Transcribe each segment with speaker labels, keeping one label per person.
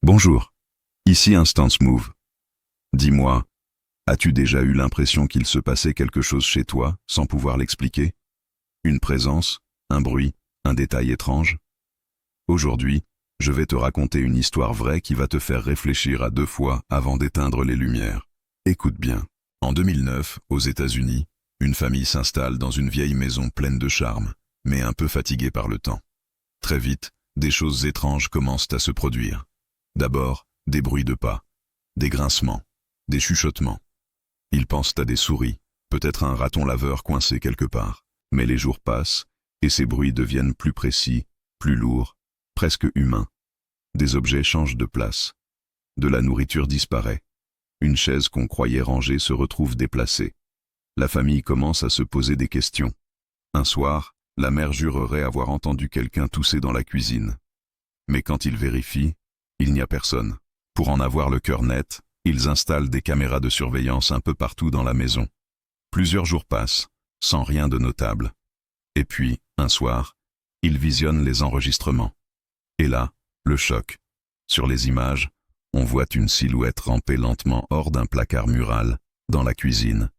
Speaker 1: Bonjour, ici Instance Move. Dis-moi, as-tu déjà eu l'impression qu'il se passait quelque chose chez toi sans pouvoir l'expliquer? Une présence, un bruit, un détail étrange? Aujourd'hui, je vais te raconter une histoire vraie qui va te faire réfléchir à deux fois avant d'éteindre les lumières. Écoute bien. En 2009, aux États-Unis, une famille s'installe dans une vieille maison pleine de charme, mais un peu fatiguée par le temps. Très vite, des choses étranges commencent à se produire. D'abord, des bruits de pas, des grincements, des chuchotements. Ils pensent à des souris, peut-être un raton laveur coincé quelque part. Mais les jours passent, et ces bruits deviennent plus précis, plus lourds, presque humains. Des objets changent de place. De la nourriture disparaît. Une chaise qu'on croyait rangée se retrouve déplacée. La famille commence à se poser des questions. Un soir, la mère jurerait avoir entendu quelqu'un tousser dans la cuisine. Mais quand ils vérifient, il n'y a personne. Pour en avoir le cœur net, ils installent des caméras de surveillance un peu partout dans la maison. Plusieurs jours passent, sans rien de notable. Et puis, un soir, ils visionnent les enregistrements. Et là, le choc. Sur les images, on voit une silhouette ramper lentement hors d'un placard mural, dans la cuisine.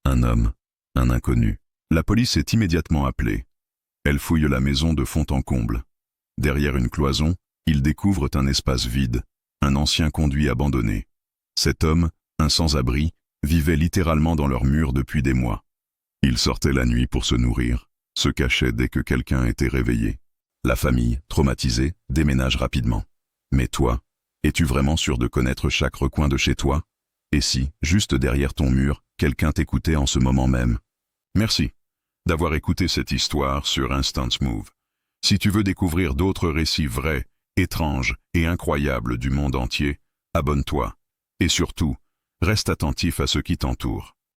Speaker 1: Un homme, un inconnu. La police est immédiatement appelée. Elle fouille la maison de fond en comble. Derrière une cloison, ils découvrent un espace vide, un ancien conduit abandonné. Cet homme, un sans-abri, vivait littéralement dans leurs murs depuis des mois. Il sortait la nuit pour se nourrir, se cachait dès que quelqu'un était réveillé. La famille, traumatisée, déménage rapidement. Mais toi, es-tu vraiment sûr de connaître chaque recoin de chez toi? Et si, juste derrière ton mur, quelqu'un t'écoutait en ce moment même? Merci d'avoir écouté cette histoire sur Instance Move. Si tu veux découvrir d'autres récits vrais, étranges et incroyables du monde entier, abonne-toi. Et surtout, reste attentif à ce qui t'entoure.